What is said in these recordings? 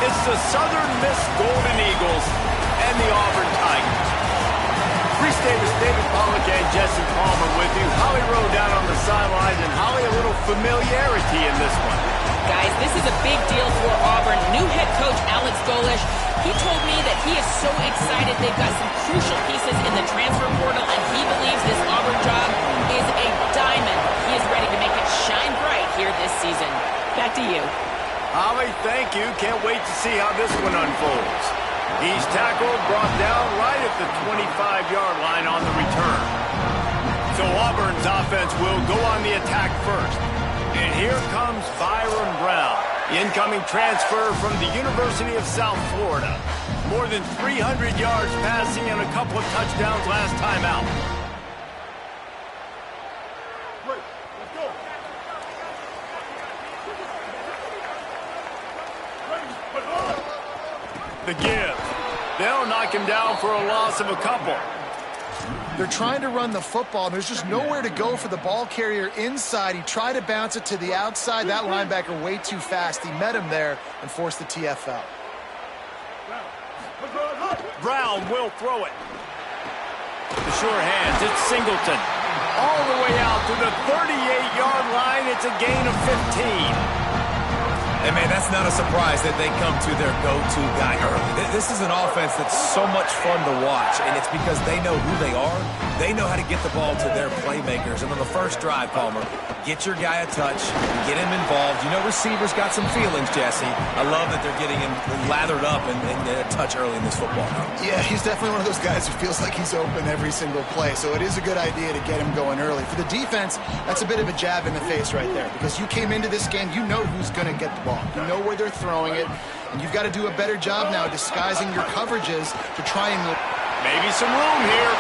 It's the Southern Miss Golden Eagles and the Auburn Tigers. Reese Davis, David Pollock, and Jesse Palmer with you. Holly Rowe down on the sidelines, and Holly, a little familiarity in this one. Guys, this is a big deal for Auburn. New head coach Alex Golesh, he told me that he is so excited they've got some crucial pieces in the transfer portal, and he believes this Auburn job is a diamond. He is ready to make it shine bright here this season. Back to you. Holly, thank you. Can't wait to see how this one unfolds. He's tackled, brought down right at the 25-yard line on the return. So Auburn's offense will go on the attack first. And here comes Byron Brown, the incoming transfer from the University of South Florida. More than 300 yards passing and a couple of touchdowns last time out. The give. They'll knock him down for a loss of a couple. They're trying to run the football, and there's just nowhere to go for the ball carrier inside. He tried to bounce it to the outside. That linebacker way too fast. He met him there and forced the TFL. Brown will throw it. The sure hands, it's Singleton. All the way out to the 38-yard line. It's a gain of 15. And, man, that's not a surprise that they come to their go-to guy early. This is an offense that's so much fun to watch, and it's because they know who they are. They know how to get the ball to their playmakers. And on the first drive, Palmer, get your guy a touch, get him involved. You know receivers got some feelings, Jesse. I love that they're getting him lathered up and a touch early in this football game. Yeah, he's definitely one of those guys who feels like he's open every single play, so it is a good idea to get him going early. For the defense, that's a bit of a jab in the face right there, because you came into this game, you know who's going to get the ball. You know where they're throwing it, and you've got to do a better job now disguising your coverages to try and... Maybe some room here.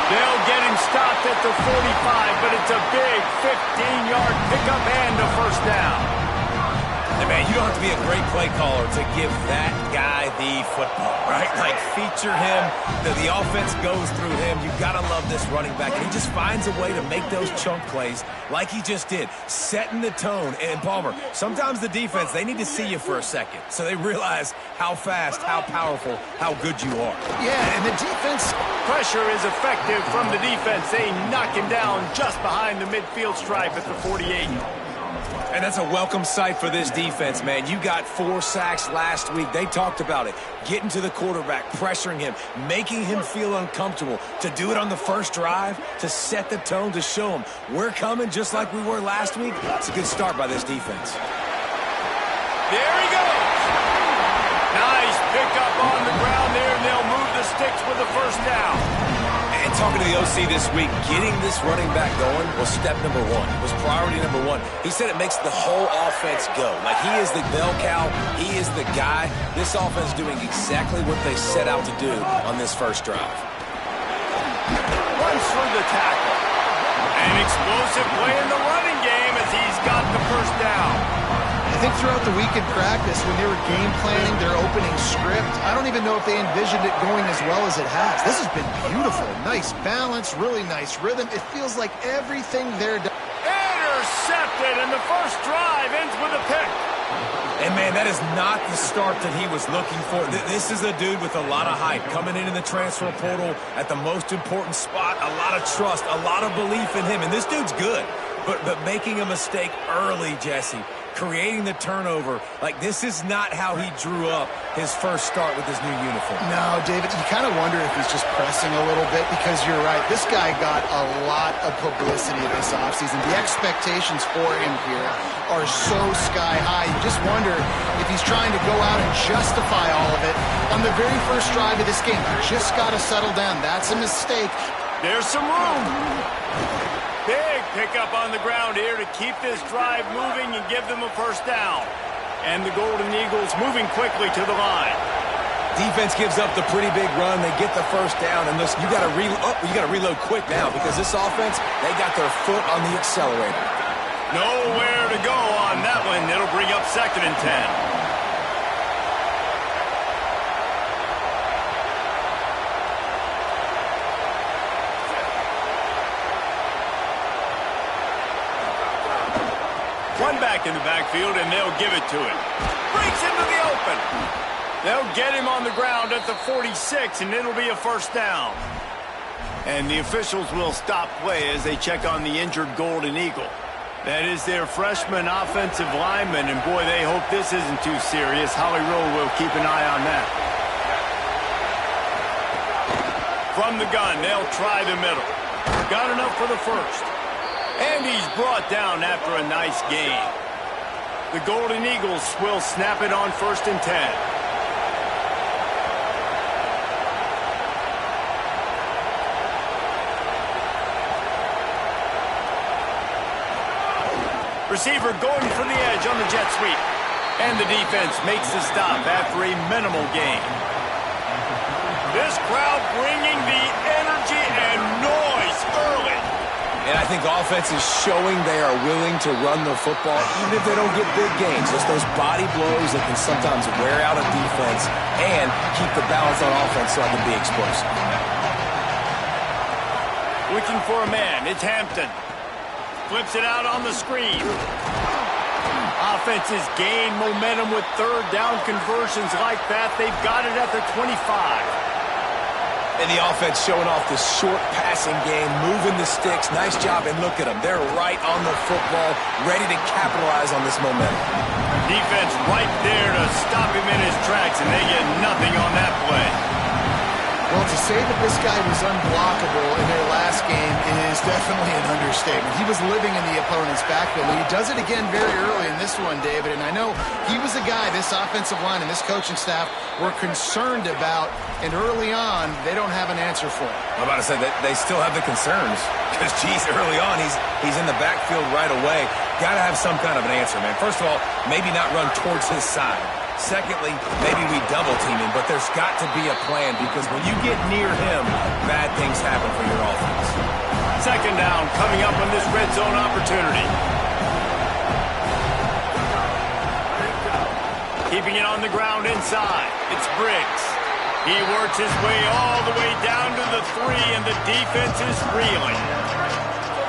They'll get him stopped at the 45, but it's a big 15-yard pickup and a first down. And, man, you don't have to be a great play caller to give that guy the football, right? Like, feature him. The offense goes through him. You've got to love this running back. And he just finds a way to make those chunk plays like he just did, setting the tone. And, Palmer, sometimes the defense, they need to see you for a second so they realize how fast, how powerful, how good you are. Yeah, and the defense... Pressure is effective from the defense. They knock him down just behind the midfield stripe at the 48. And that's a welcome sight for this defense, man. You got 4 sacks last week. They talked about it. Getting to the quarterback, pressuring him, making him feel uncomfortable. To do it on the first drive, to set the tone, to show him we're coming just like we were last week. It's a good start by this defense. There he goes. Nice pickup on the ground there, and they'll move the sticks with the first down. And talking to the OC this week, getting this running back going was step number 1. Was priority number 1. He said it makes the whole offense go. Like, he is the bell cow. He is the guy. This offense doing exactly what they set out to do on this first drive. Runs through the tackle. An explosive play in the running game as he's got the first down. I think throughout the week in practice, when they were game planning their opening script, I don't even know if they envisioned it going as well as it has. This has been beautiful. Nice balance, really nice rhythm. It feels like everything they're done. Intercepted, and the first drive ends with a pick. And, man, that is not the start that he was looking for. This is a dude with a lot of hype, coming into the transfer portal at the most important spot, a lot of trust, a lot of belief in him. And this dude's good, but making a mistake early, Jesse, creating the turnover, like, this is not how he drew up his first start with his new uniform. No, David, you kind of wonder if he's just pressing a little bit, because you're right. This guy got a lot of publicity this offseason. The expectations for him here are so sky high. You just wonder if he's trying to go out and justify all of it on the very first drive of this game. You just got to settle down. That's a mistake. There's some room. Big pickup on the ground here to keep this drive moving and give them a first down. And the Golden Eagles moving quickly to the line. Defense gives up the pretty big run. They get the first down, and you got to reload quick now, because this offense, they got their foot on the accelerator. Nowhere to go on that one. It'll bring up 2nd and 10. One back in the backfield, and they'll give it to him. Breaks into the open. They'll get him on the ground at the 46, and it'll be a first down. And the officials will stop play as they check on the injured Golden Eagle. That is their freshman offensive lineman, and boy, they hope this isn't too serious. Holly Rowe will keep an eye on that. From the gun, they'll try the middle. Got enough for the first. And he's brought down after a nice gain. The Golden Eagles will snap it on 1st and 10. Receiver going for the edge on the jet sweep. And the defense makes the stop after a minimal gain. This crowd bringing the energy and noise early. And I think offense is showing they are willing to run the football even if they don't get big gains. Just those body blows that can sometimes wear out a defense and keep the balance on offense so I can be explosive. Looking for a man. It's Hampton. Flips it out on the screen. Offenses gain momentum with third down conversions like that. They've got it at the 25. And the offense showing off the short passing game, moving the sticks. Nice job, and look at them. They're right on the football, ready to capitalize on this momentum. Defense right there to stop him in his tracks, and they get nothing on that play. Well, to say that this guy was unblockable in their last game is definitely an understatement. He was living in the opponent's backfield. He does it again very early in this one, David, and I know he was a guy this offensive line and this coaching staff were concerned about, and early on, they don't have an answer for him. I'm about to say that they still have the concerns because, geez, early on, he's in the backfield right away. Got to have some kind of an answer, man. First of all, maybe not run towards his side. Secondly, maybe we double-team him, but there's got to be a plan because when you get near him, bad things happen for your offense. Second down coming up on this red zone opportunity. Keeping it on the ground inside. It's Briggs. He works his way all the way down to the 3, and the defense is reeling.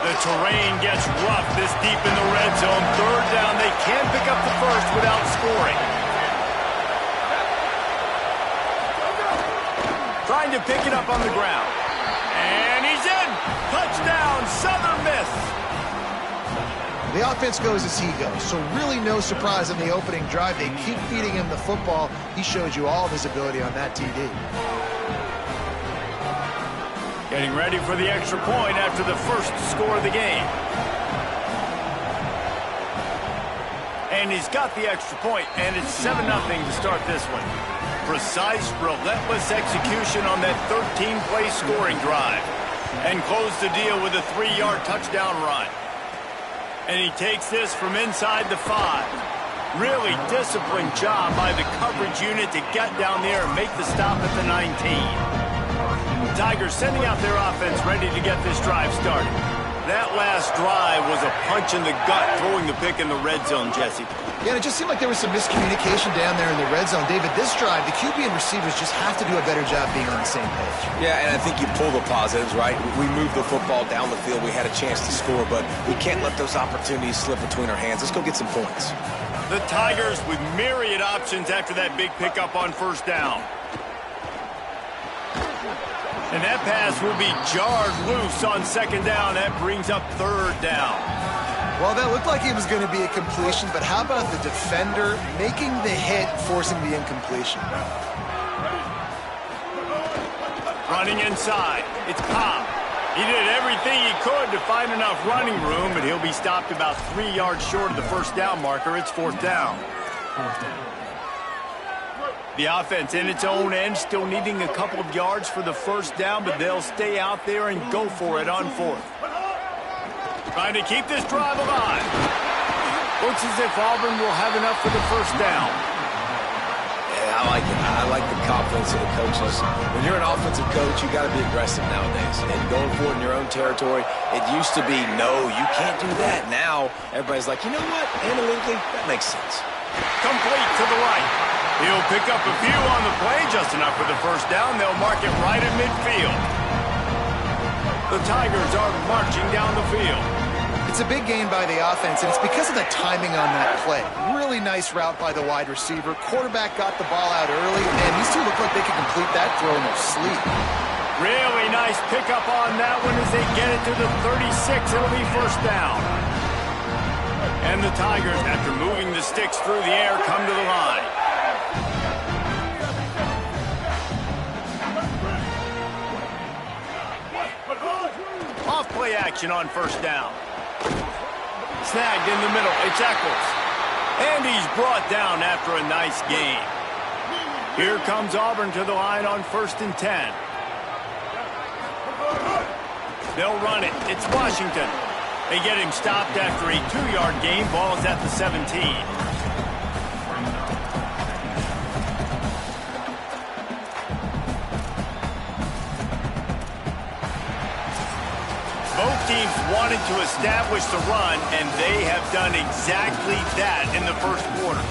The terrain gets rough this deep in the red zone. Third down, they can't pick up the first without scoring. Trying to pick it up on the ground. And he's in! Touchdown, Southern Miss! The offense goes as he goes, so really no surprise in the opening drive. They keep feeding him the football. He showed you all of his ability on that TD. Getting ready for the extra point after the first score of the game. And he's got the extra point, and it's 7-0 to start this one. Precise, relentless execution on that 13-play scoring drive. And close the deal with a 3-yard touchdown run. And he takes this from inside the 5. Really disciplined job by the coverage unit to get down there and make the stop at the 19. Tigers sending out their offense ready to get this drive started. That last drive was a punch in the gut, throwing the pick in the red zone, Jesse. Yeah, and it just seemed like there was some miscommunication down there in the red zone. David, this drive, the QB and receivers just have to do a better job being on the same page. Yeah, and I think you pull the positives, right? We moved the football down the field. We had a chance to score, but we can't let those opportunities slip between our hands. Let's go get some points. The Tigers with myriad options after that big pickup on first down. And that pass will be jarred loose on second down. That brings up third down. Well, that looked like it was going to be a completion, but how about the defender making the hit, forcing the incompletion? Running inside. It's Pop. He did everything he could to find enough running room, but he'll be stopped about 3 yards short of the first down marker. It's fourth down. The offense in its own end, still needing a couple of yards for the first down, but they'll stay out there and go for it on fourth. Trying to keep this drive alive. Looks as if Auburn will have enough for the first down. Yeah, I like it. I like the confidence of the coaches. When you're an offensive coach, you got to be aggressive nowadays. And going for it in your own territory, it used to be, no, you can't do that. Now, everybody's like, you know what? Analytically, that makes sense. Complete to the right. He'll pick up a few on the play, just enough for the first down. They'll mark it right at midfield. The Tigers are marching down the field. It's a big gain by the offense, and it's because of the timing on that play. Really nice route by the wide receiver. Quarterback got the ball out early, and these two look like they can complete that throw in their sleep. Really nice pickup on that one as they get it to the 36. It'll be first down. And the Tigers, after moving the sticks through the air, come to the line. Off play action on first down. Snagged in the middle. It's Eccles. And he's brought down after a nice gain. Here comes Auburn to the line on 1st and 10. They'll run it. It's Washington. They get him stopped after a 2-yard gain. Ball is at the 17. Both teams wanted to establish the run, and they have done exactly that in the first quarter.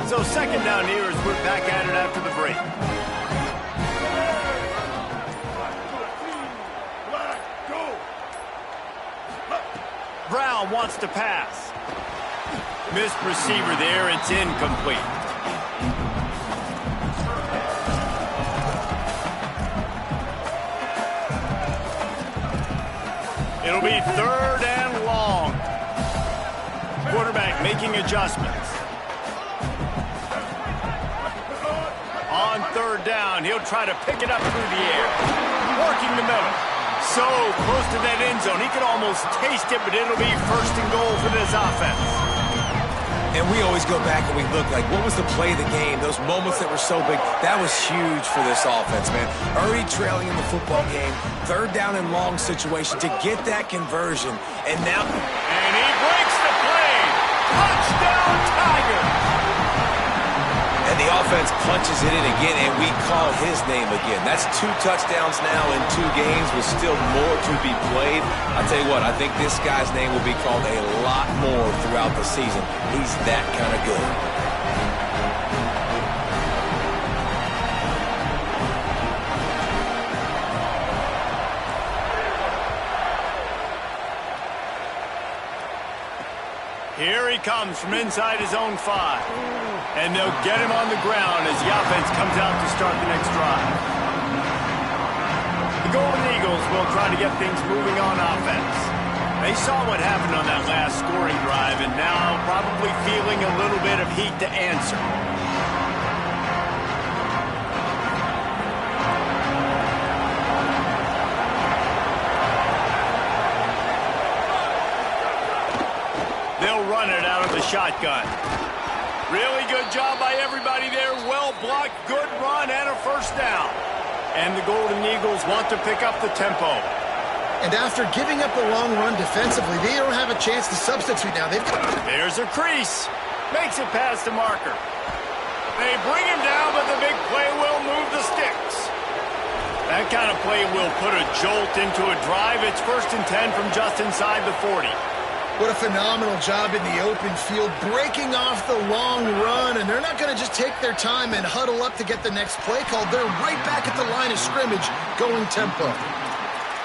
So second down here as we're back at it after the break. Brown wants to pass. Missed receiver there. It's incomplete. It'll be 3rd and long. Quarterback making adjustments. On 3rd down, he'll try to pick it up through the air. Working the middle. So close to that end zone. He could almost taste it, but it'll be 1st and goal for this offense. And we always go back and we look like, what was the play of the game? Those moments that were so big, that was huge for this offense, man. Already trailing in the football game, 3rd down and long situation to get that conversion. And now... And he breaks the play. Touchdown, Tigers. And the offense punches it in again, and we call his name again. That's 2 touchdowns now in 2 games with still more to be played. I'll tell you what, I think this guy's name will be called a lot more throughout the season. He's that kind of good. Here he comes from inside his own 5. And they'll get him on the ground as the offense comes out to start the next drive. The Golden Eagles will try to get things moving on offense. They saw what happened on that last scoring drive and now probably feeling a little bit of heat to answer. They'll run it out of the shotgun. Really good job by everybody there. Well blocked, good run, and a 1st down. And the Golden Eagles want to pick up the tempo. And after giving up a long run defensively, they don't have a chance to substitute now. There's a crease. Makes it past the marker. They bring him down, but the big play will move the sticks. That kind of play will put a jolt into a drive. It's 1st and 10 from just inside the 40. What a phenomenal job in the open field, breaking off the long run, and they're not going to just take their time and huddle up to get the next play called. They're right back at the line of scrimmage, going tempo.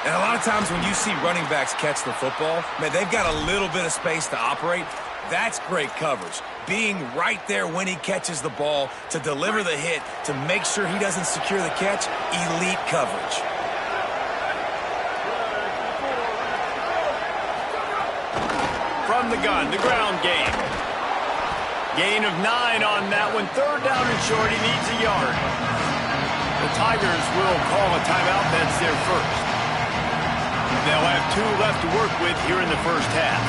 And a lot of times when you see running backs catch the football, man, they've got a little bit of space to operate. That's great coverage. Being right there when he catches the ball to deliver the hit, to make sure he doesn't secure the catch, elite coverage. From the gun, the ground game. Gain of 9 on that one. 3rd down and short. He needs a yard. The Tigers will call a timeout. That's their first. They'll have 2 left to work with here in the first half.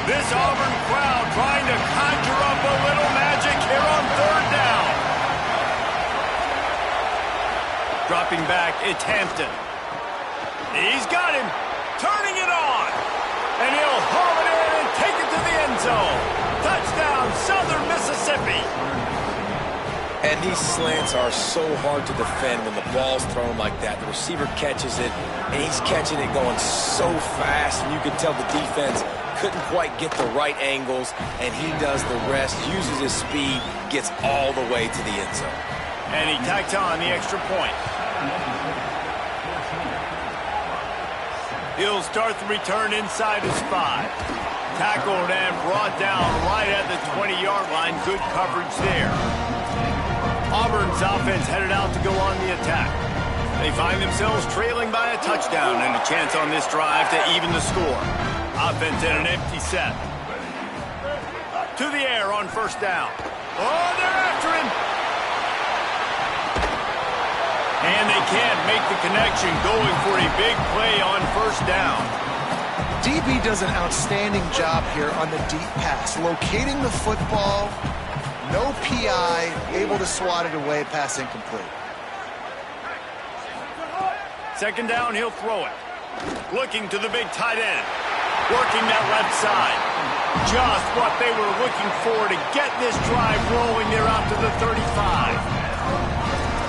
This Auburn crowd trying to conjure up a little magic here on 3rd down. Dropping back, it's Hampton. He's got him, turning it on, and he'll haul it in and take it to the end zone. Touchdown, Southern Mississippi. Yeah, and these slants are so hard to defend when the ball's thrown like that. The receiver catches it, and he's catching it going so fast, and you can tell the defense couldn't quite get the right angles, and he does the rest, uses his speed, gets all the way to the end zone. And he tacks on the extra point. He'll start the return inside his 5. Tackled and brought down right at the 20-yard line. Good coverage there. Auburn's offense headed out to go on the attack. They find themselves trailing by a touchdown and a chance on this drive to even the score. Offense in an empty set. To the air on first down. Oh, they're after him. And they can't make the connection, going for a big play on first down. DB does an outstanding job here on the deep pass, locating the football, no PI, able to swat it away, pass incomplete. Second down, he'll throw it. Looking to the big tight end, working that left side. Just what they were looking for to get this drive rolling. They're out to the 35.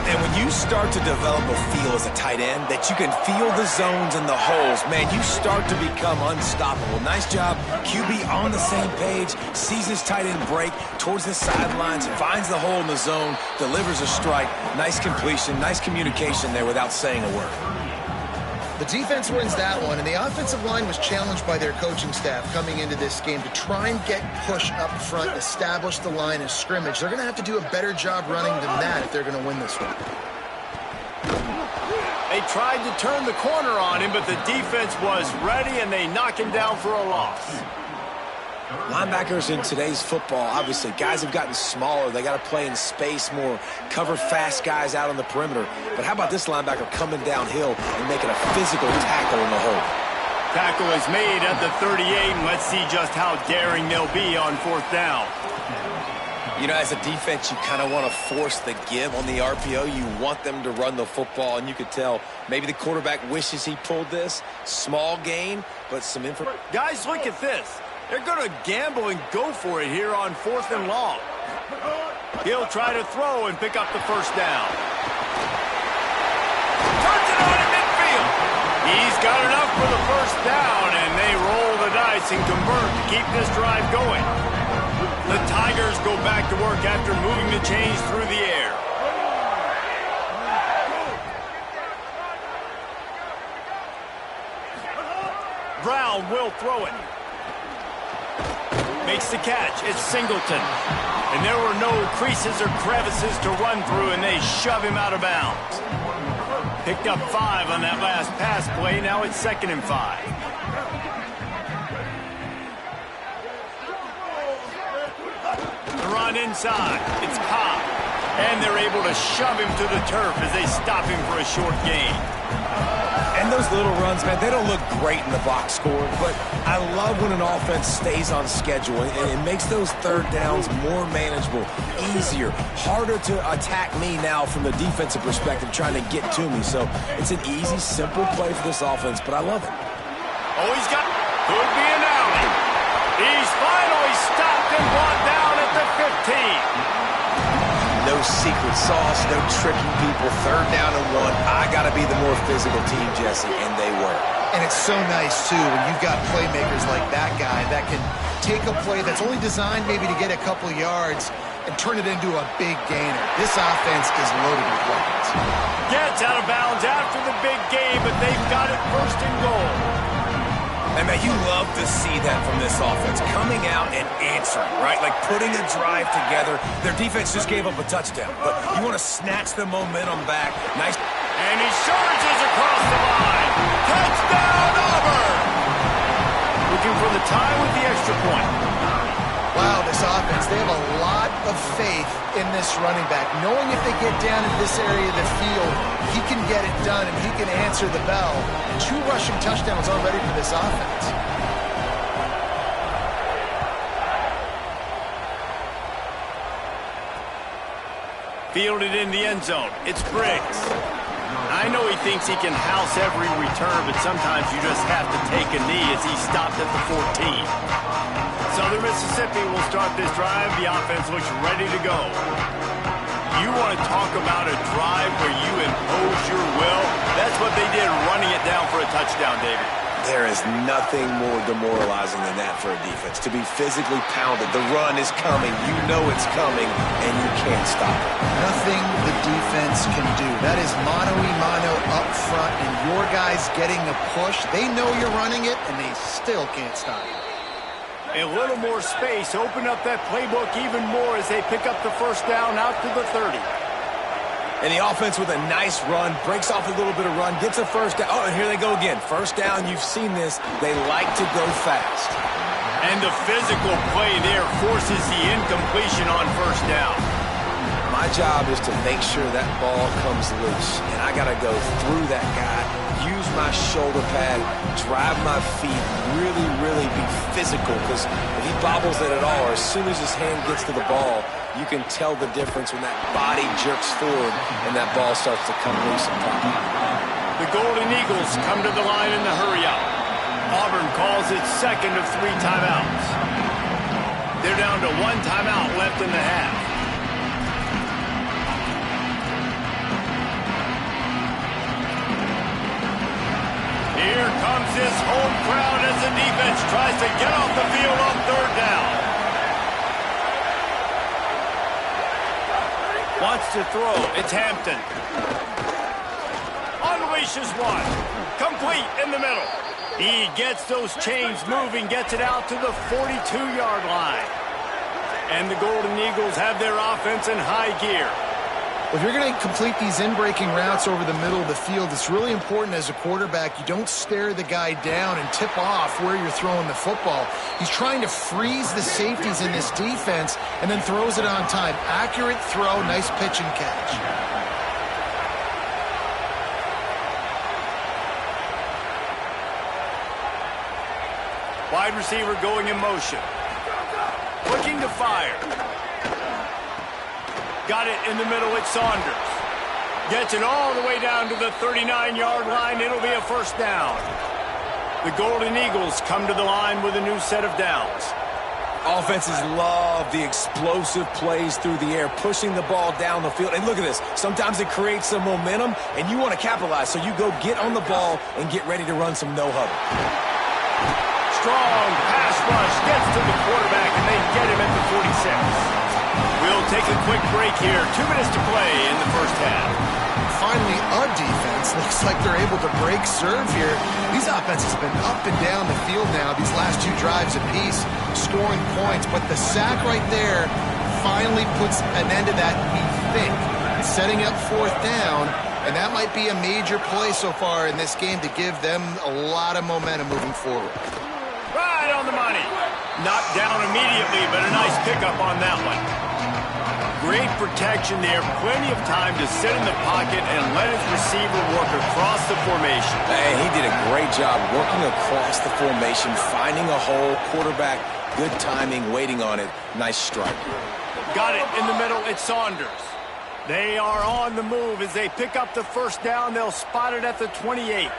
And when you start to develop a feel as a tight end that you can feel the zones and the holes, man, you start to become unstoppable. Nice job. QB on the same page, sees his tight end break towards the sidelines, finds the hole in the zone, delivers a strike. Nice completion, nice communication there without saying a word. The defense wins that one, and the offensive line was challenged by their coaching staff coming into this game to try and get push up front, establish the line of scrimmage. They're going to have to do a better job running than that if they're going to win this one. They tried to turn the corner on him, but the defense was ready, and they knock him down for a loss. Linebackers in today's football, obviously, guys have gotten smaller. They got to play in space more, cover fast guys out on the perimeter. But how about this linebacker coming downhill and making a physical tackle in the hole? Tackle is made at the 38, and let's see just how daring they'll be on fourth down. You know, as a defense, you kind of want to force the give on the RPO. You want them to run the football, and you could tell maybe the quarterback wishes he pulled this. Small gain, but some information. Guys, look at this. They're going to gamble and go for it here on 4th and long. He'll try to throw and pick up the first down. Turns it on in midfield. He's got enough for the first down, and they roll the dice and convert to keep this drive going. The Tigers go back to work after moving the chains through the air. Brown will throw it. Makes the catch. It's Singleton. And there were no creases or crevices to run through, and they shove him out of bounds. Picked up 5 on that last pass play. Now it's 2nd and 5. The run inside. It's Cobb. And they're able to shove him to the turf as they stop him for a short gain. And those little runs, man, they don't look great in the box score, but I love when an offense stays on schedule, and it makes those third downs more manageable, easier, harder to attack me now from the defensive perspective trying to get to me. So it's an easy, simple play for this offense, but I love it. Oh, he's got, could be an outing. He's finally stopped and brought down at the 15. No secret sauce, no tricking people. 3rd down and 1. I got to be the more physical team, Jesse, and they were. And it's so nice, too, when you've got playmakers like that guy that can take a play that's only designed maybe to get a couple yards and turn it into a big gainer. This offense is loaded with weapons. Gets out of bounds after the big game, but they've got it 1st and goal. And, man, you love to see that from this offense, coming out and answering, right? Like putting a drive together. Their defense just gave up a touchdown, but you want to snatch the momentum back. Nice. And he surges across the line. Touchdown, Auburn! Looking for the tie with the extra point. Wow, this offense, they have a lot of faith in this running back, knowing if they get down in this area of the field, he can get it done and he can answer the bell. 2 rushing touchdowns already for this offense. Fielded in the end zone. It's Briggs. I know he thinks he can house every return, but sometimes you just have to take a knee as he stopped at the 14. Southern Mississippi will start this drive. The offense looks ready to go. You want to talk about a drive where you impose your will? That's what they did, running it down for a touchdown, David. There is nothing more demoralizing than that for a defense. To be physically pounded, the run is coming, you know it's coming, and you can't stop it. Nothing the defense can do. That is mano-a-mano up front, and your guys getting the push. They know you're running it, and they still can't stop it. A little more space, open up that playbook even more as they pick up the first down out to the 30. And the offense with a nice run, breaks off a little bit of run, gets a first down. Oh, and here they go again. First down, you've seen this. They like to go fast. And the physical play there forces the incompletion on first down. My job is to make sure that ball comes loose. And I got to go through that guy, use my shoulder pad, drive my feet, really be physical. Because if he bobbles it at all, or as soon as his hand gets to the ball, you can tell the difference when that body jerks forward and that ball starts to come loose and pop out. The Golden Eagles come to the line in the hurry-up. Auburn calls its second of 3 timeouts. They're down to 1 timeout left in the half. Here comes this home crowd as the defense tries to get off the field on 3rd down. Wants to throw. It's Hampton. Unleashes one. Complete in the middle. He gets those chains moving, gets it out to the 42-yard line. And the Golden Eagles have their offense in high gear. If you're going to complete these in-breaking routes over the middle of the field, it's really important as a quarterback you don't stare the guy down and tip off where you're throwing the football. He's trying to freeze the safeties in this defense and then throws it on time. Accurate throw, nice pitch and catch. Wide receiver going in motion. Looking to fire. Got it in the middle, it's Saunders. Gets it all the way down to the 39-yard line. It'll be a first down. The Golden Eagles come to the line with a new set of downs. Offenses love the explosive plays through the air, pushing the ball down the field. And look at this. Sometimes it creates some momentum, and you want to capitalize. So you go get on the ball and get ready to run some no-huddle. Strong pass rush gets to the quarterback, and they get him at the 46. We'll take a quick break here. 2 minutes to play in the first half. Finally, a defense looks like they're able to break serve here. These offenses have been up and down the field now, these last 2 drives apiece, scoring points. But the sack right there finally puts an end to that, we think. Setting up 4th down, and that might be a major play so far in this game to give them a lot of momentum moving forward. Right on the money. Knocked down immediately, but a nice pickup on that one. Great protection there. Plenty of time to sit in the pocket and let his receiver work across the formation. Hey, he did a great job working across the formation, finding a hole, quarterback, good timing, waiting on it. Nice strike. Got it in the middle. It's Saunders. They are on the move as they pick up the first down. They'll spot it at the 28.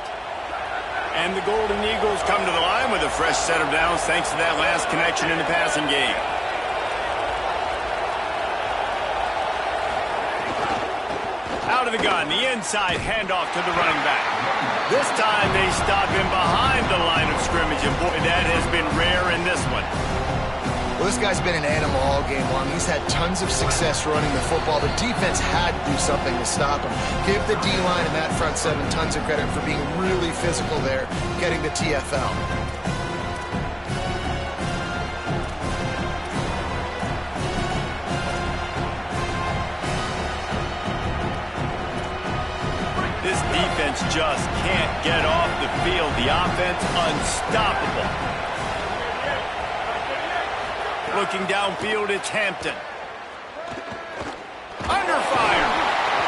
And the Golden Eagles come to the line with a fresh set of downs thanks to that last connection in the passing game. Out of the gun, the inside handoff to the running back. This time they stop him behind the line of scrimmage, and boy, that has been rare in this one. Well, this guy's been an animal all game long. He's had tons of success running the football. The defense had to do something to stop him. Give the D-line and that front 7 tons of credit for being really physical there, getting the TFL. This defense just can't get off the field. The offense unstoppable. Looking downfield, it's Hampton. Under fire.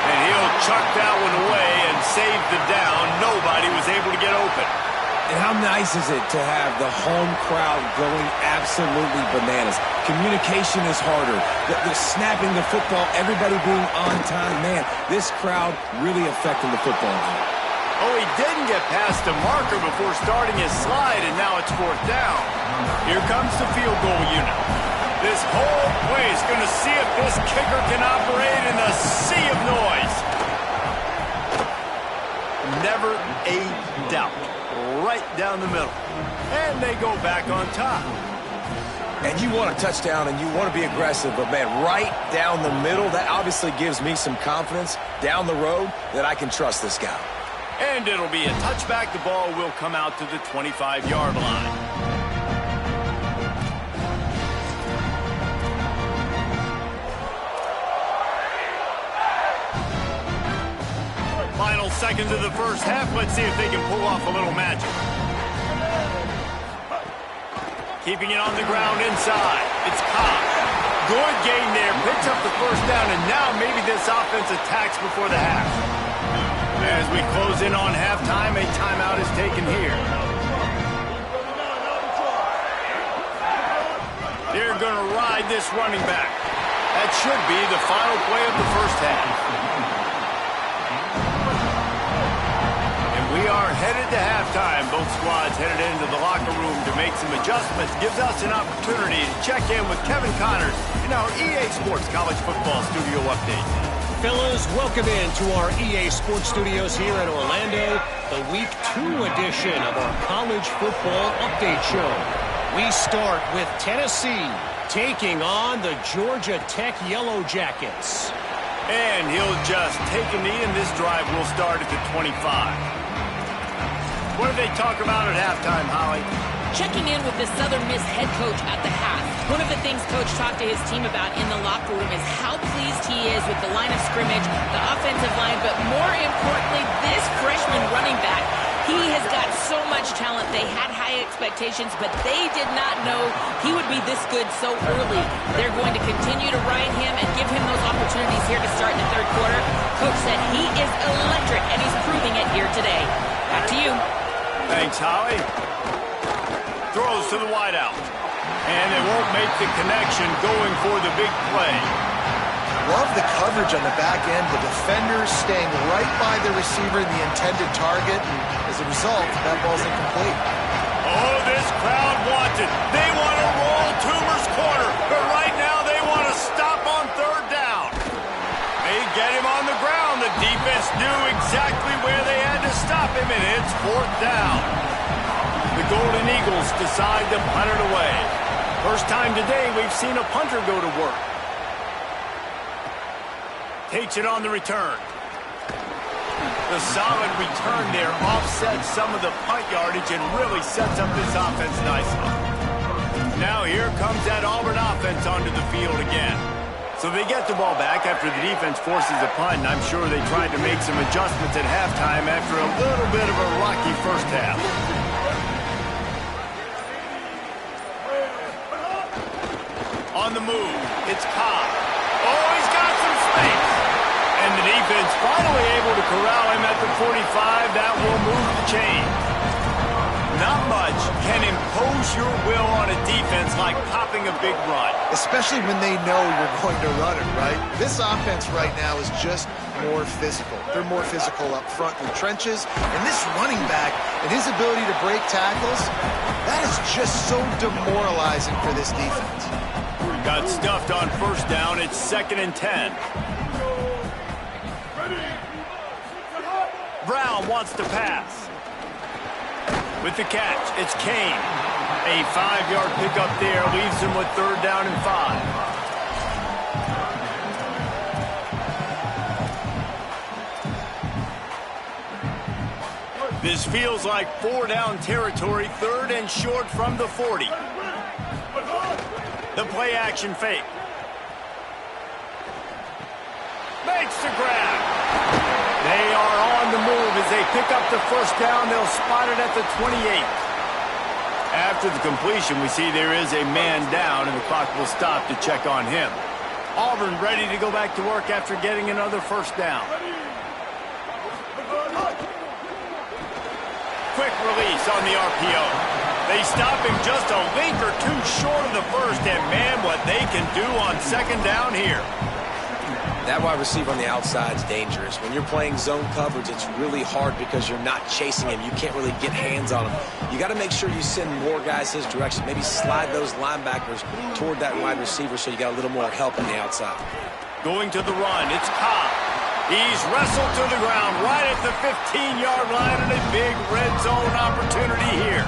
And he'll chuck that one away and save the down. Nobody was able to get open. And how nice is it to have the home crowd going absolutely bananas? Communication is harder. The snapping the football, everybody being on time. Man, this crowd really affecting the football game. Oh, he didn't get past the marker before starting his slide, and now it's 4th down. Here comes the field goal unit. This whole place is going to see if this kicker can operate in a sea of noise. Never a doubt. Right down the middle. And they go back on top. And you want a touchdown and you want to be aggressive, but, man, right down the middle, that obviously gives me some confidence down the road that I can trust this guy. And it'll be a touchback. The ball will come out to the 25-yard line. Final seconds of the first half. Let's see if they can pull off a little magic. Keeping it on the ground inside. It's Cobb. Good gain there. Picks up the first down, and now maybe this offense attacks before the half. As we close in on halftime, a timeout is taken here. They're going to ride this running back. That should be the final play of the first half. We are headed to halftime. Both squads headed into the locker room to make some adjustments. Gives us an opportunity to check in with Kevin Connors in our EA Sports College Football Studio Update. Fellas, welcome in to our EA Sports Studios here in Orlando, the Week 2 edition of our College Football Update Show. We start with Tennessee taking on the Georgia Tech Yellow Jackets. And he'll just take a knee, and this drive will start at the 25. What did they talk about at halftime, Holly? Checking in with the Southern Miss head coach at the half. One of the things Coach talked to his team about in the locker room is how pleased he is with the line of scrimmage, the offensive line, but more importantly, this freshman running back. He has got so much talent. They had high expectations, but they did not know he would be this good so early. They're going to continue to ride him and give him those opportunities here to start in the third quarter. Coach said he is electric, and he's proving it here today. Back to you. Thanks, Holly. Throws to the wideout. And they won't make the connection going for the big play. Love the coverage on the back end. The defenders staying right by the receiver in the intended target. As a result, that ball's incomplete. Oh, this crowd wants it. They want to roll Toomer's corner. But right now they want to stop on third down. They get him on the ground. The defense knew exactly where they had to stop him, and it's fourth down. The Golden Eagles decide to punt it away. First time today we've seen a punter go to work. Takes it on the return. The solid return there offsets some of the punt yardage and really sets up this offense nicely. Now here comes that Auburn offense onto the field again. So they get the ball back after the defense forces a punt, and I'm sure they tried to make some adjustments at halftime after a little bit of a rocky first half. On the move, it's Cobb. Oh, he's got some space. And the defense finally able to corral him at the 45. That will move the chain. Not much can impose your will on a defense like popping a big run. Especially when they know you're going to run it, right? This offense right now is just more physical. They're more physical up front in the trenches. And this running back and his ability to break tackles, that is just so demoralizing for this defense. Got stuffed on first down. It's 2nd and 10. Brown wants to pass. With the catch, it's Kane. A 5-yard pickup there leaves him with 3rd down and 5. This feels like 4-down territory, 3rd and short from the 40. The play-action fake. Makes the grab. They are on the move as they pick up the first down. They'll spot it at the 28. After the completion, we see there is a man down, and the clock will stop to check on him. Auburn ready to go back to work after getting another first down. Quick release on the RPO. They stop him just a link or two short of the first, and man, what they can do on 2nd down here. That wide receiver on the outside is dangerous. When you're playing zone coverage, it's really hard because you're not chasing him. You can't really get hands on him. You got to make sure you send more guys his direction. Maybe slide those linebackers toward that wide receiver so you got a little more help on the outside. Going to the run, it's Cobb. He's wrestled to the ground right at the 15-yard line, and a big red zone opportunity here.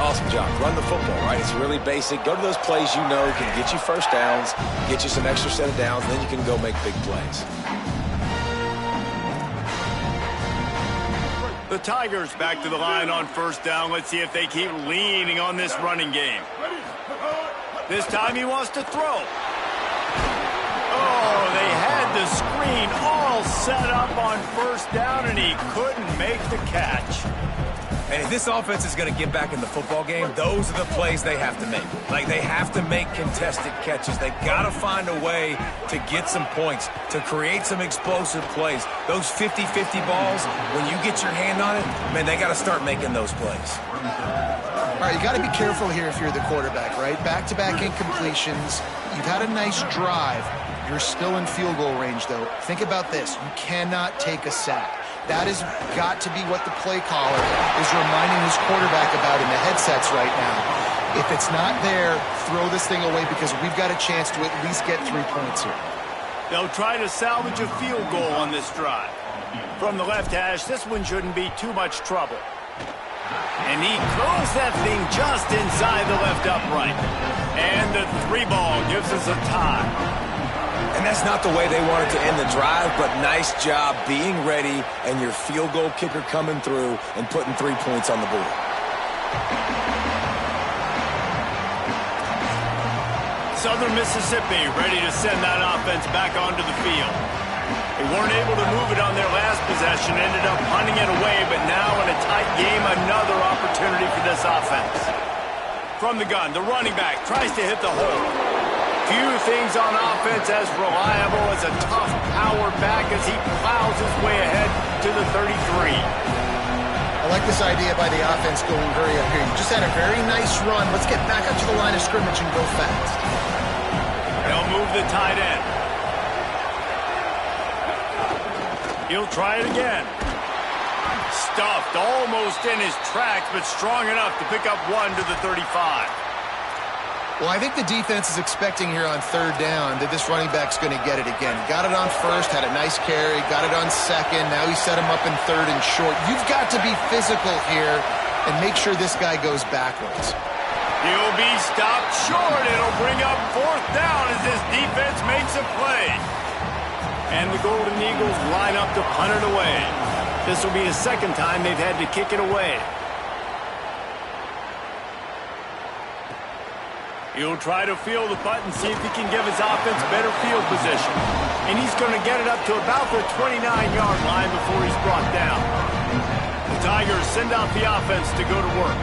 Awesome job. Run the football, right? It's really basic. Go to those plays you know can get you first downs, get you some extra set of downs, and then you can go make big plays. The Tigers back to the line on first down. Let's see if they keep leaning on this running game. This time he wants to throw. Oh, they had the screen all set up on first down, and he couldn't make the catch. And if this offense is going to get back in the football game, those are the plays they have to make. Like, they have to make contested catches. They got to find a way to get some points, to create some explosive plays. Those 50-50 balls, when you get your hand on it, man, they got to start making those plays. All right, you got to be careful here if you're the quarterback, right? Back-to-back incompletions. You've had a nice drive. You're still in field goal range, though. Think about this. You cannot take a sack. That has got to be what the play caller is reminding his quarterback about in the headsets right now. If it's not there, throw this thing away because we've got a chance to at least get 3 points here. They'll try to salvage a field goal on this drive. From the left hash, this one shouldn't be too much trouble. And he throws that thing just inside the left upright. And the 3 ball gives us a tie. And that's not the way they wanted to end the drive, but nice job being ready and your field goal kicker coming through and putting 3 points on the board. Southern Mississippi ready to send that offense back onto the field. They weren't able to move it on their last possession, ended up punting it away, but now in a tight game, another opportunity for this offense. From the gun, the running back tries to hit the hole. Few things on offense as reliable as a tough power back as he plows his way ahead to the 33. I like this idea by the offense going hurry up here. You just had a very nice run. Let's get back up to the line of scrimmage and go fast. They'll move the tight end. He'll try it again. Stuffed almost in his tracks, but strong enough to pick up 1 to the 35. Well, I think the defense is expecting here on third down that this running back's going to get it again. Got it on first, had a nice carry, got it on second. Now he set him up in third and short. You've got to be physical here and make sure this guy goes backwards. He'll be stopped short. It'll bring up fourth down as this defense makes a play. And the Golden Eagles line up to punt it away. This will be the second time they've had to kick it away. He'll try to field the punt and see if he can give his offense better field position. And he's going to get it up to about the 29-yard line before he's brought down. The Tigers send out the offense to go to work.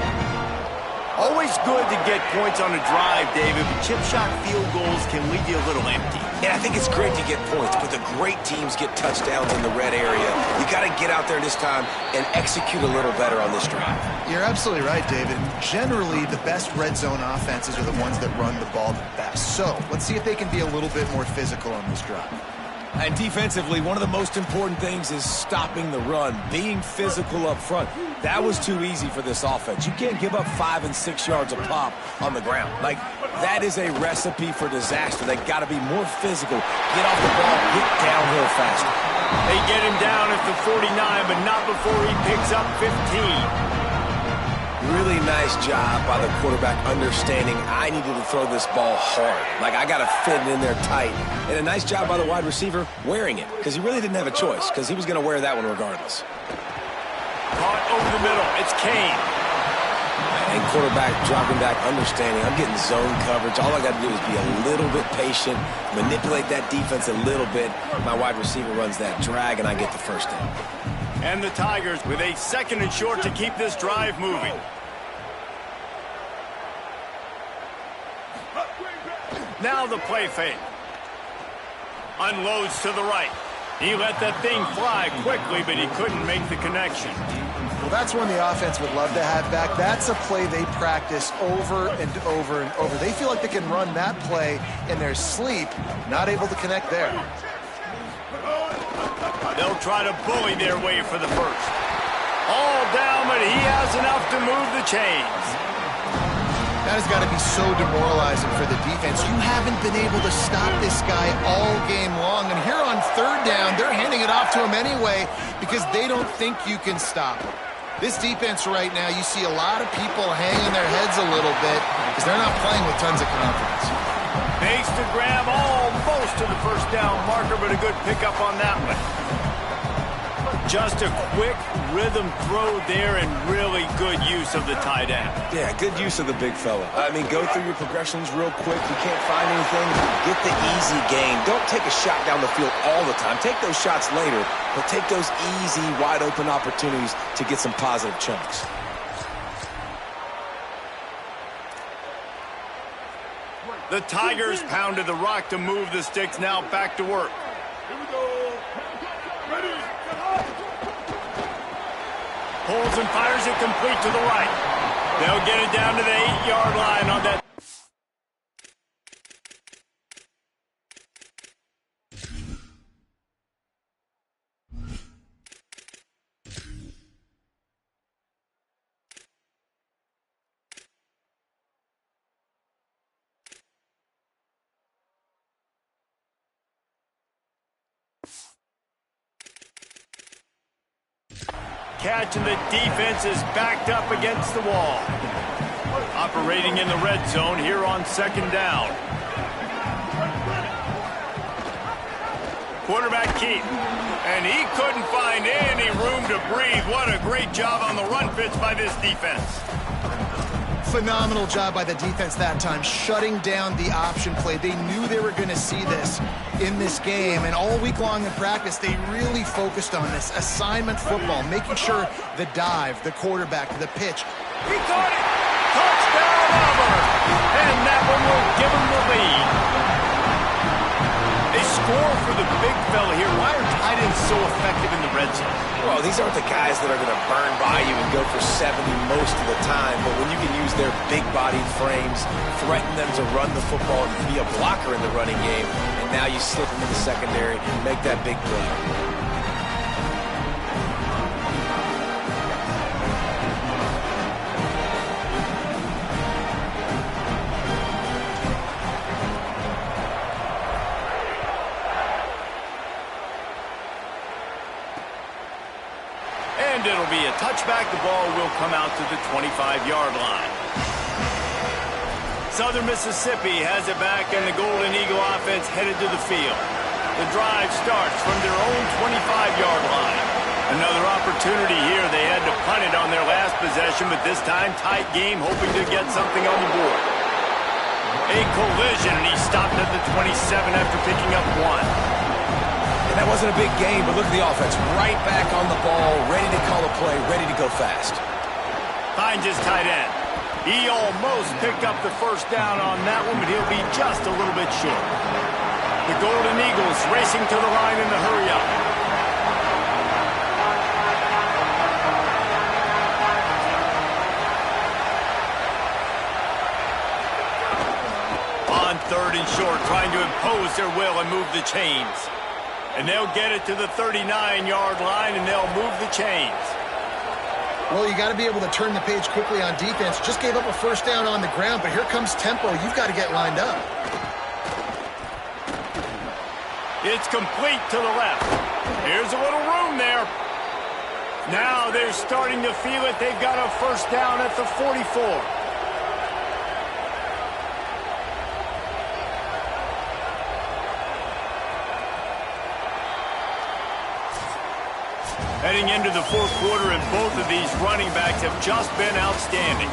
Always good to get points on a drive, David, but chip shot field goals can leave you a little empty. Yeah, I think it's great to get points, but the great teams get touchdowns in the red area. You got to get out there this time and execute a little better on this drive. You're absolutely right, David. Generally, the best red zone offenses are the ones that run the ball the best. So let's see if they can be a little bit more physical on this drive. And defensively, one of the most important things is stopping the run, being physical up front. That was too easy for this offense. You can't give up 5 and 6 yards a pop on the ground. Like, that is a recipe for disaster. They got to be more physical, get off the ball, get downhill faster. They get him down at the 49, but not before he picks up 15. Really nice job by the quarterback understanding I needed to throw this ball hard. Like, I got to fit it in there tight. And a nice job by the wide receiver wearing it, because he really didn't have a choice, because he was going to wear that one regardless. Caught over the middle. It's Kane. And quarterback dropping back, understanding I'm getting zone coverage. All I got to do is be a little bit patient, manipulate that defense a little bit. My wide receiver runs that drag, and I get the first down. And the Tigers with a second and short to keep this drive moving. Now the play fake. Unloads to the right. He let that thing fly quickly, but he couldn't make the connection. That's one the offense would love to have back. That's a play they practice over and over and over. They feel like they can run that play in their sleep, not able to connect there. They'll try to bully their way for the first. All down, but he has enough to move the chains. That has got to be so demoralizing for the defense. You haven't been able to stop this guy all game long. And here on third down, they're handing it off to him anyway because they don't think you can stop him. This defense right now, you see a lot of people hanging their heads a little bit because they're not playing with tons of confidence. Makes the grab almost to the first down marker, but a good pickup on that one. Just a quick rhythm throw there and really good use of the tight end. Yeah, good use of the big fella. I mean, go through your progressions real quick. You can't find anything, get the easy gain. Don't take a shot down the field all the time. Take those shots later, but take those easy, wide-open opportunities to get some positive chunks. The Tigers pounded the rock to move the sticks, now back to work. Here we go. Ready. Pulls and fires it complete to the right. They'll get it down to the 8-yard line on that. Catch, and the defense is backed up against the wall. Operating in the red zone here on second down. Quarterback Keith, and he couldn't find any room to breathe. What a great job on the run fits by this defense. Phenomenal job by the defense that time, shutting down the option play. They knew they were going to see this in this game, and all week long in practice, they really focused on this assignment football, making sure the dive, the quarterback, the pitch. He caught it! Touchdown, Auburn! And that one will give him the lead. They score for the big fella here. Why are tight ends so effective in the red zone? Well, these aren't the guys that are going to burn by you and go for 70 most of the time, but when you can use their big-bodied frames, threaten them to run the football and be a blocker in the running game, and now you slip into the secondary and make that big play. And it'll be a touchback. The ball will come out to the 25-yard line. Southern Mississippi has it back, and the Golden Eagle offense headed to the field. The drive starts from their own 25-yard line. Another opportunity here. They had to punt it on their last possession, but this time tight game, hoping to get something on the board. A collision, and he stopped at the 27 after picking up one. And that wasn't a big game, but look at the offense. Right back on the ball, ready to call a play, ready to go fast. Finds his tight end. He almost picked up the first down on that one, but he'll be just a little bit short. The Golden Eagles racing to the line in the hurry-up. On third and short, trying to impose their will and move the chains. And they'll get it to the 39-yard line, and they'll move the chains. Well, you got to be able to turn the page quickly on defense. Just gave up a first down on the ground, but here comes tempo. You've got to get lined up. It's complete to the left. Here's a little room there. Now they're starting to feel it. They've got a first down at the 44. Heading into the fourth quarter, and both of these running backs have just been outstanding.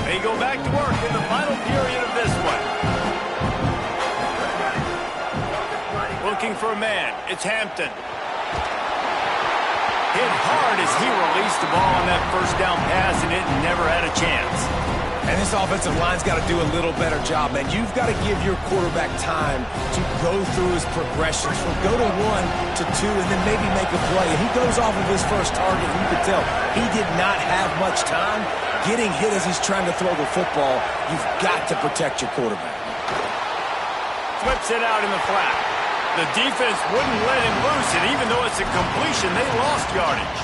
They go back to work in the final period of this one. We'll looking for a man. It's Hampton. Hit hard as he released the ball on that first down pass, and it never had a chance. And this offensive line's got to do a little better job, man. You've got to give your quarterback time to go through his progressions from go to 1 to 2 and then maybe make a play. And he goes off of his first target, and you can tell he did not have much time getting hit as he's trying to throw the football. You've got to protect your quarterback. Flips it out in the flat. The defense wouldn't let him loose, and even though it's a completion, they lost yardage.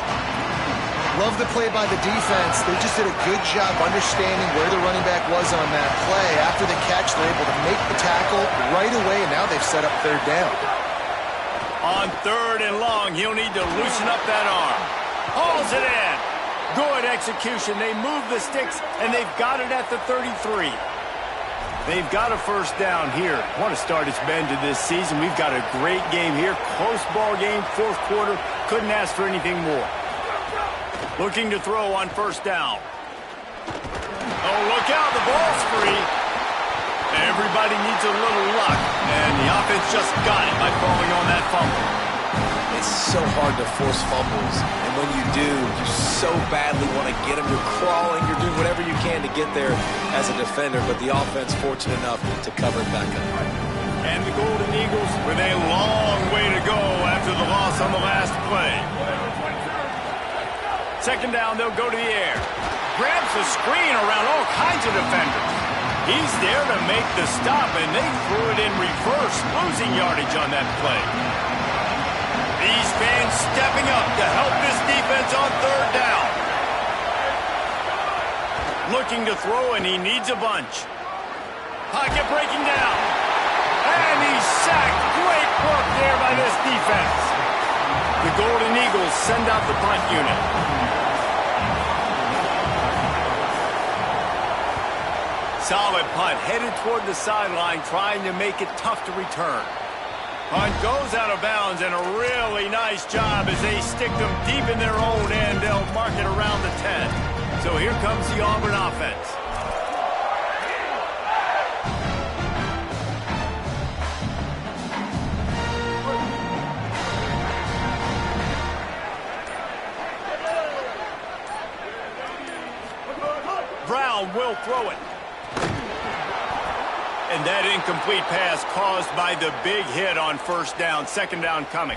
Love the play by the defense. They just did a good job understanding where the running back was on that play. After the catch, they're able to make the tackle right away, and now they've set up third down. On 3rd and long, he'll need to loosen up that arm. Hauls it in. Good execution. They move the sticks, and they've got it at the 33. They've got a first down here. What a start it's been to this season. We've got a great game here. Close ball game, 4th quarter. Couldn't ask for anything more. Looking to throw on first down. Oh, look out. The ball's free. Everybody needs a little luck, and the offense just got it by falling on that fumble. It's so hard to force fumbles, and when you do, you so badly want to get them. You're crawling, you're doing whatever you can to get there as a defender, but the offense fortunate enough to cover it back up. And the Golden Eagles with a long way to go after the loss on the last play. 2nd down, they'll go to the air. Grabs the screen around all kinds of defenders. He's there to make the stop, and they threw it in reverse, losing yardage on that play. These fans stepping up to help this defense on 3rd down. Looking to throw, and he needs a bunch. Pocket breaking down. And he's sacked. Great work there by this defense. The Golden Eagles send out the punt unit. Solid punt, headed toward the sideline, trying to make it tough to return. Punt goes out of bounds, and a really nice job as they stick them deep in their own end. They'll mark it around the 10. So here comes the Auburn offense. Brown will throw it. And that incomplete pass caused by the big hit on first down. 2nd down coming.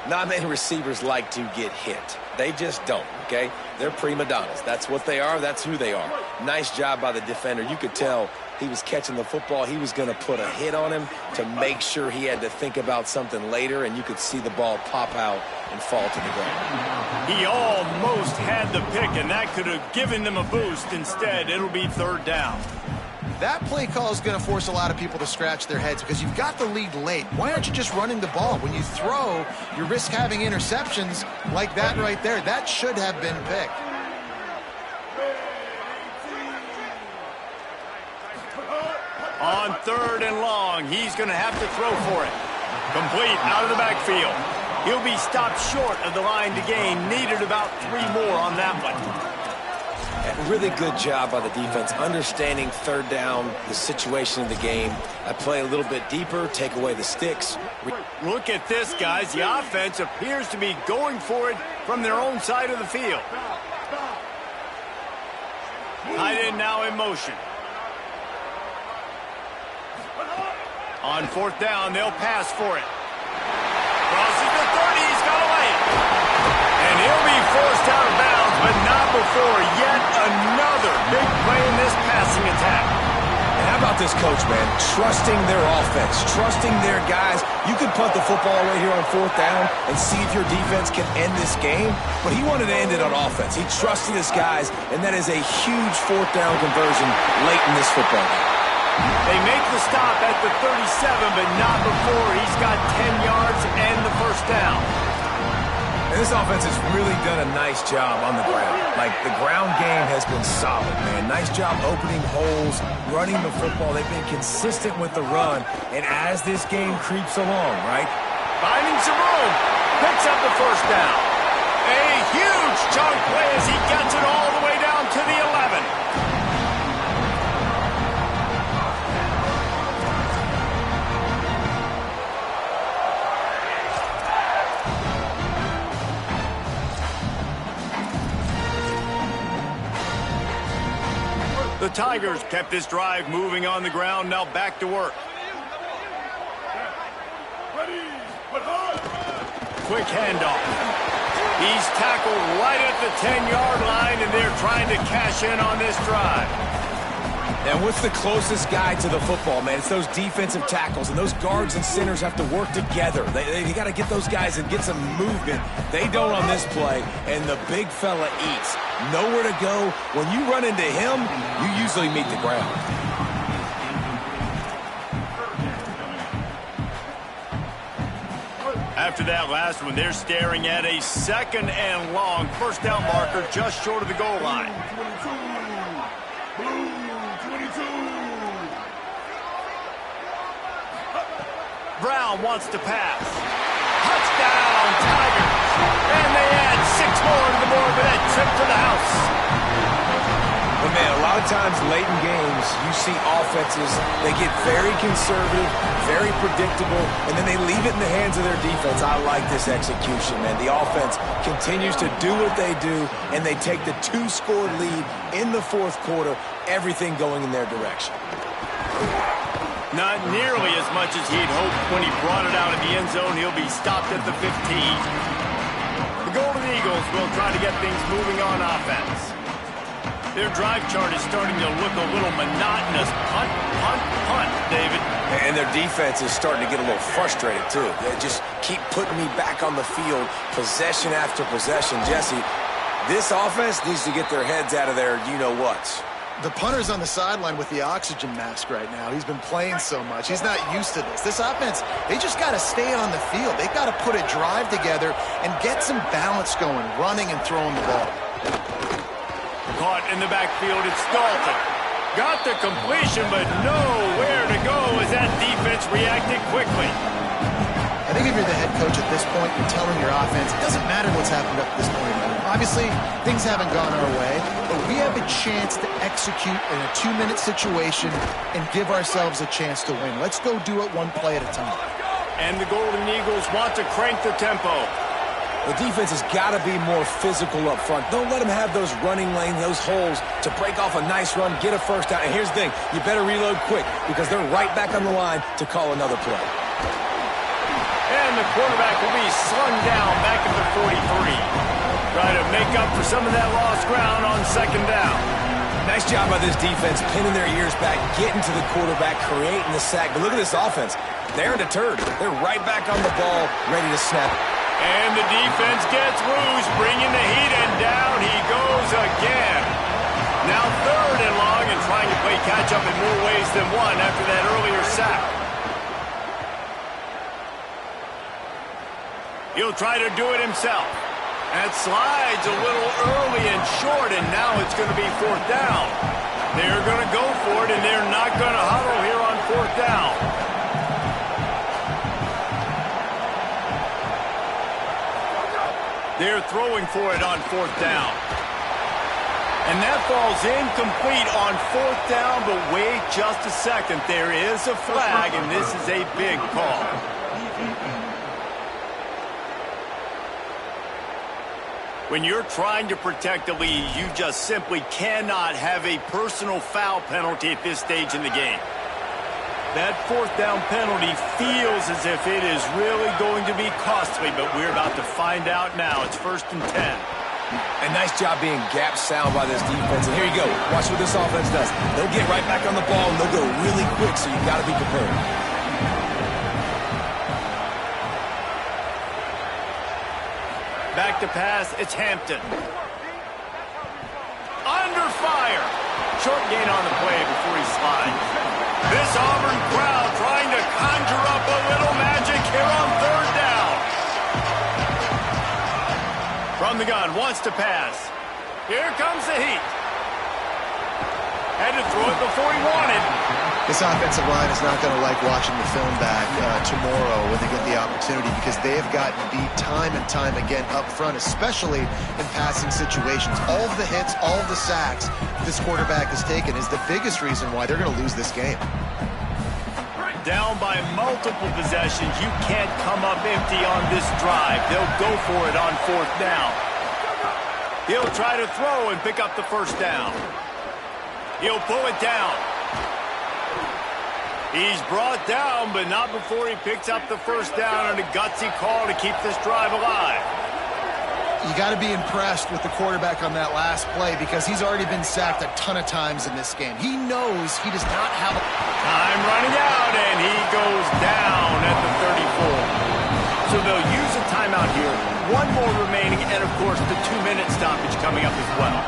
Not many receivers like to get hit. They just don't, okay? They're prima donnas. That's what they are. That's who they are. Nice job by the defender. You could tell he was catching the football. He was going to put a hit on him to make sure he had to think about something later, and you could see the ball pop out and fall to the ground. He almost had the pick, and that could have given them a boost. Instead, it'll be 3rd down. That play call is going to force a lot of people to scratch their heads because you've got the lead late. Why aren't you just running the ball? When you throw, you risk having interceptions like that right there. That should have been picked. On 3rd and long, he's going to have to throw for it. Complete out of the backfield. He'll be stopped short of the line to gain. Needed about 3 more on that one. Really good job by the defense, understanding 3rd down, the situation in the game. I play a little bit deeper, take away the sticks. Look at this, guys. The offense appears to be going for it from their own side of the field. Tight end now in motion. On 4th down, they'll pass for it. Crosses the 30, he's got away. And he'll be forced out of bounds, but not before yet another big play in this passing attack. And how about this coach, man? Trusting their offense, trusting their guys. You could punt the football away here on 4th down and see if your defense can end this game, but he wanted to end it on offense. He trusted his guys, and that is a huge 4th down conversion late in this football game. They make the stop at the 37, but not before he's got 10 yards and the first down. And this offense has really done a nice job on the ground. Like, the ground game has been solid, man. Nice job opening holes, running the football. They've been consistent with the run. And as this game creeps along, right? Finding some room. Picks up the first down. A huge chunk play as he gets it all the way down to the 11. The Tigers kept this drive moving on the ground. Now back to work. Ready, but hard. Quick handoff. He's tackled right at the 10-yard line, and they're trying to cash in on this drive. And what's the closest guy to the football, man? It's those defensive tackles, and those guards and centers have to work together. They got to get those guys and get some movement. They don't on this play, and the big fella eats. Nowhere to go. When you run into him, you usually meet the ground. After that last one, they're staring at a 2nd and long first down marker just short of the goal line. Blue 22. Brown wants to pass. Touchdown, Tigers. And they add 6 more to the board with that trip to the house. But, man, a lot of times late in games, you see offenses, they get very conservative, very predictable, and then they leave it in the hands of their defense. I like this execution, man. The offense continues to do what they do, and they take the 2-score lead in the 4th quarter, everything going in their direction. Not nearly as much as he'd hoped when he brought it out of the end zone. He'll be stopped at the 15. The Golden Eagles will try to get things moving on offense. Their drive chart is starting to look a little monotonous. Punt, punt, punt, David. And their defense is starting to get a little frustrated, too. They just keep putting me back on the field, possession after possession. Jesse, this offense needs to get their heads out of their you-know-whats. The punter's on the sideline with the oxygen mask right now. He's been playing so much. He's not used to this. This offense, they just got to stay on the field. They've got to put a drive together and get some balance going, running and throwing the ball. Caught in the backfield, it's Dalton. Got the completion, but nowhere to go as that defense reacted quickly. I think if you're the head coach at this point, you're telling your offense, it doesn't matter what's happened up to this point. Obviously, things haven't gone our way, but we have a chance to execute in a 2-minute situation and give ourselves a chance to win. Let's go do it one play at a time. And the Golden Eagles want to crank the tempo. The defense has got to be more physical up front. Don't let them have those running lanes, those holes to break off a nice run, get a first down. And here's the thing, you better reload quick because they're right back on the line to call another play. And the quarterback will be slung down back at the 43. Try to make up for some of that lost ground on 2nd down. Nice job by this defense, pinning their ears back, getting to the quarterback, creating the sack. But look at this offense. They're deterred. They're right back on the ball, ready to snap it. And the defense gets loose, bringing the heat, and down he goes again. Now 3rd and long and trying to play catch-up in more ways than one after that earlier sack. He'll try to do it himself. That slides a little early and short, and now it's going to be 4th down. They're going to go for it, and they're not going to huddle here on 4th down. They're throwing for it on 4th down. And that falls incomplete on 4th down, but wait just a second. There is a flag, and this is a big call. When you're trying to protect the lead, you just simply cannot have a personal foul penalty at this stage in the game. That 4th down penalty feels as if it is really going to be costly, but we're about to find out now. It's 1st and 10. And nice job being gap sound by this defense. And here you go. Watch what this offense does. They'll get right back on the ball, and they'll go really quick, so you've got to be prepared. Back to pass, it's Hampton. Under fire. Short gain on the play before he slides. This Auburn crowd trying to conjure up a little magic here on 3rd down. From the gun, wants to pass. Here comes the heat. Had to throw it before he wanted. This offensive line is not going to like watching the film back tomorrow when they get the opportunity because they have gotten beat time and time again up front, especially in passing situations. All of the hits, all of the sacks this quarterback has taken is the biggest reason why they're going to lose this game. Down by multiple possessions, you can't come up empty on this drive. They'll go for it on 4th down. He'll try to throw and pick up the 1st down. He'll pull it down. He's brought down, but not before he picks up the first down and a gutsy call to keep this drive alive. You got to be impressed with the quarterback on that last play because he's already been sacked a ton of times in this game. He knows he does not have a... Time running out, and he goes down at the 34. So they'll use a timeout here. One more remaining, and of course the 2-minute stoppage coming up as well.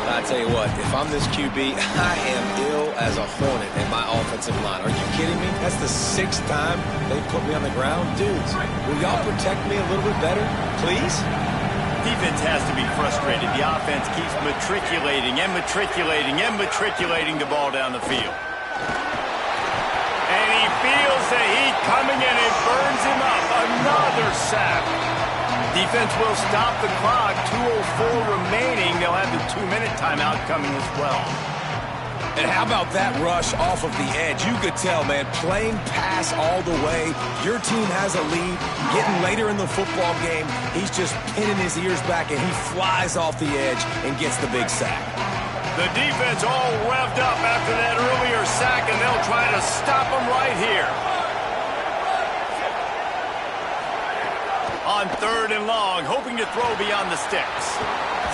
I tell you what, if I'm this QB, I am ill as a hornet in my offensive line. Are you kidding me? That's the 6th time they put me on the ground. Dudes, will y'all protect me a little bit better, please? Defense has to be frustrated. The offense keeps matriculating and matriculating and matriculating the ball down the field. And he feels the heat coming, and it burns him up. Another sack. Defense will stop the clock. 2:04 remaining. They'll have the 2-minute timeout coming as well. And how about that rush off of the edge? You could tell, man, playing pass all the way. Your team has a lead. Getting later in the football game, he's just pinning his ears back, and he flies off the edge and gets the big sack. The defense all revved up after that earlier sack, and they'll try to stop him right here. On 3rd and long, hoping to throw beyond the sticks.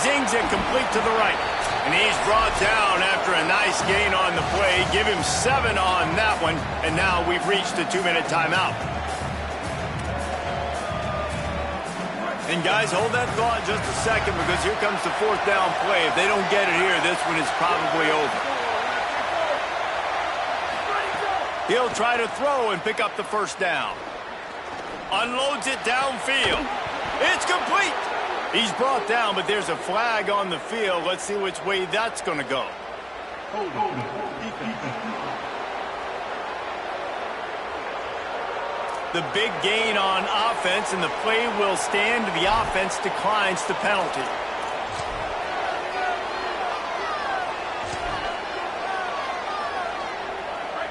Zings it complete to the right. And he's brought down after a nice gain on the play. Give him 7 on that one. And now we've reached the 2-minute timeout. And guys, hold that thought just a second because here comes the 4th down play. If they don't get it here, this one is probably over. He'll try to throw and pick up the first down. Unloads it downfield. It's complete. He's brought down, but there's a flag on the field. Let's see which way that's going to go. The big gain on offense, and the play will stand. The offense declines the penalty.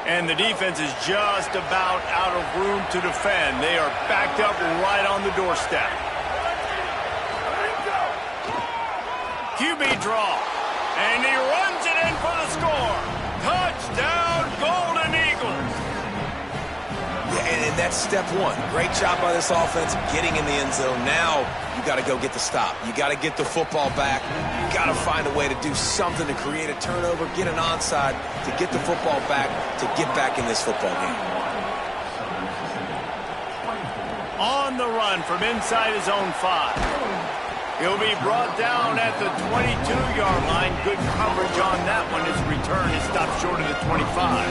And the defense is just about out of room to defend. They are backed up right on the doorstep. QB draw. And he runs it in for the score. Touchdown, Golden Eagles. Yeah, and that's step 1. Great job by this offense getting in the end zone. Now you got to go get the stop. You got to get the football back. You got to find a way to do something to create a turnover, get an onside, to get the football back, to get back in this football game. On the run from inside his own 5. He'll be brought down at the 22-yard line. Good coverage on that one. His return is stopped short of the 25.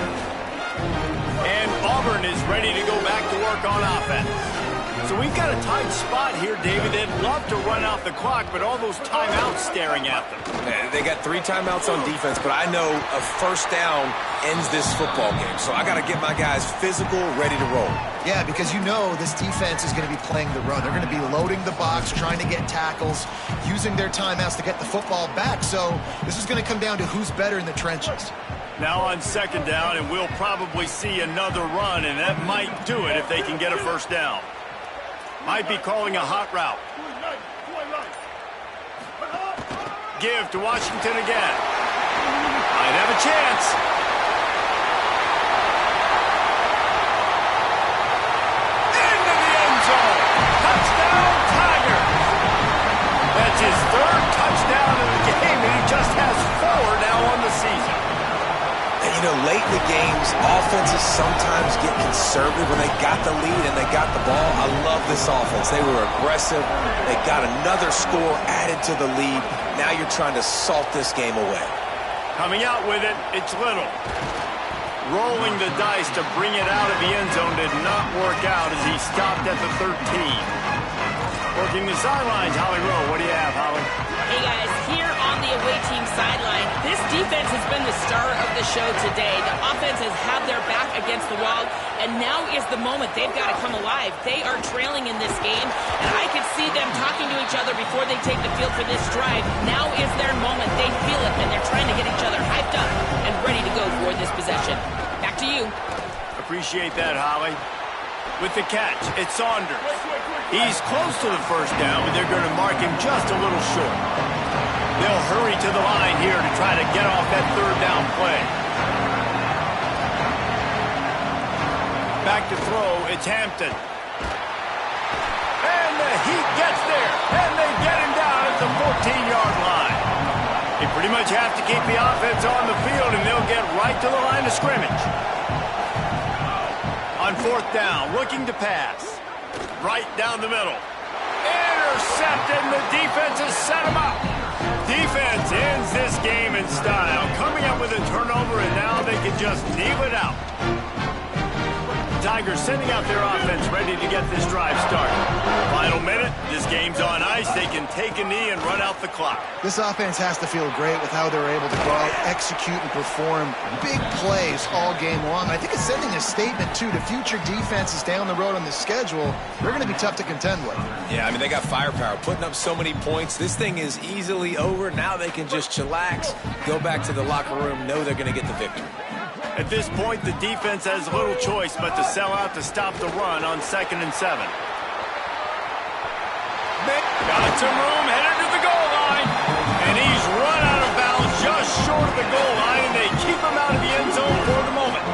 And Auburn is ready to go back to work on offense. So we've got a tight spot here, David. They'd love to run out the clock, but all those timeouts staring at them. They got 3 timeouts on defense, but I know a first down ends this football game. So I got to get my guys physical, ready to roll. Yeah, because you know this defense is going to be playing the run. They're going to be loading the box, trying to get tackles, using their timeouts to get the football back. So this is going to come down to who's better in the trenches. Now on 2nd down, and we'll probably see another run, and that might do it if they can get a first down. Might be calling a hot route. Give to Washington again. Might have a chance. Into the end zone. Touchdown, Tigers. That's his 3rd touchdown of the game, and he just has 4 now on the season. And, you know, late in the games, offenses sometimes get conservative when they got the lead and they got the ball. I love this offense. They were aggressive. They got another score added to the lead. Now you're trying to salt this game away. Coming out with it, it's Little. Rolling the dice to bring it out of the end zone did not work out as he stopped at the 13. Working the sidelines, Holly Rowe. What do you have, Holly? Hey, guys, here on the away team sideline, this defense has been the star of the show today. The offense has had their back against the wall, and now is the moment they've got to come alive. They are trailing in this game, and I could see them talking to each other before they take the field for this drive. Now is their moment. They feel it, and they're trying to get each other hyped up and ready to go for this possession. Back to you. Appreciate that, Holly. With the catch, it's Saunders. He's close to the first down, but they're going to mark him just a little short. They'll hurry to the line here to try to get off that third down play. Back to throw, it's Hampton. And the Heat gets there, and they get him down at the 14-yard line. They pretty much have to keep the offense on the field, and they'll get right to the line of scrimmage. On fourth down, looking to pass. Right down the middle. Intercepted, and the defense has set him up. Defense ends this game in style, coming up with a turnover, and now they can just kneel it out. Tigers sending out their offense, ready to get this drive started. Final minute, this game's on ice. They can take a knee and run out the clock. This offense has to feel great with how they're able to go out, execute, and perform big plays all game long. I think it's sending a statement, too, to future defenses down the road on the schedule. They're going to be tough to contend with. Yeah, I mean, they got firepower, putting up so many points. This thing is easily over. Now they can just chillax, go back to the locker room, know they're going to get the victory. At this point, the defense has little choice but to sell out to stop the run on 2nd and 7. Got some room, headed to the goal line. And he's run out of bounds just short of the goal line, and they keep him out of the end zone for the moment.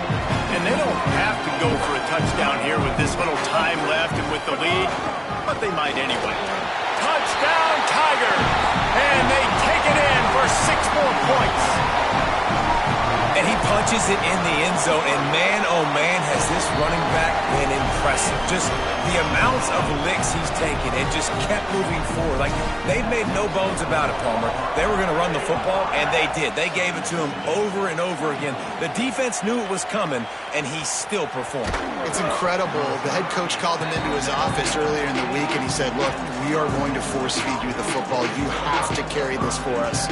And they don't have to go for a touchdown here with this little time left and with the lead, but they might anyway. Touchdown, Tigers! And they take it in for 6 more points. And he punches it in the end zone, and man, oh man, has this running back been impressive. Just the amounts of licks he's taken and just kept moving forward. Like, they made no bones about it, Palmer. They were going to run the football, and they did. They gave it to him over and over again. The defense knew it was coming, and he still performed. It's incredible. The head coach called him into his office earlier in the week, and he said, look, we are going to force feed you the football. You have to carry this for us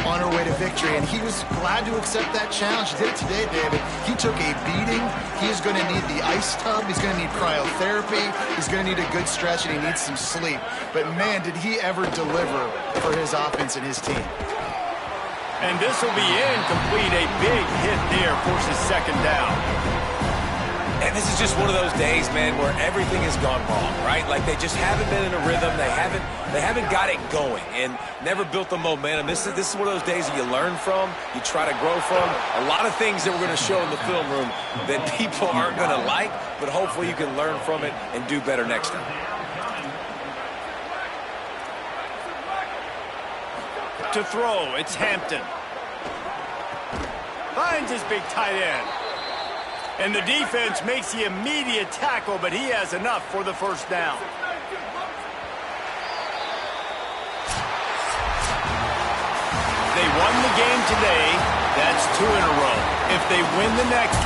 on our way to victory. And he was glad to accept that challenge. He did it today, David. He took a beating. He is going to need the ice tub. He's going to need cryotherapy. He's going to need a good stretch, and he needs some sleep. But, man, did he ever deliver for his offense and his team. And this will be incomplete. A big hit there forces 2nd down. And this is just one of those days, man, where everything has gone wrong, right? Like, they just haven't been in a rhythm. They haven't got it going and never built the momentum. This is one of those days that you learn from, you try to grow from. A lot of things that we're going to show in the film room that people aren't going to like, but hopefully you can learn from it and do better next time. To throw, it's Hampton. Finds his big tight end. And the defense makes the immediate tackle, but he has enough for the 1st down. They won the game today. That's 2 in a row. If they win the next one,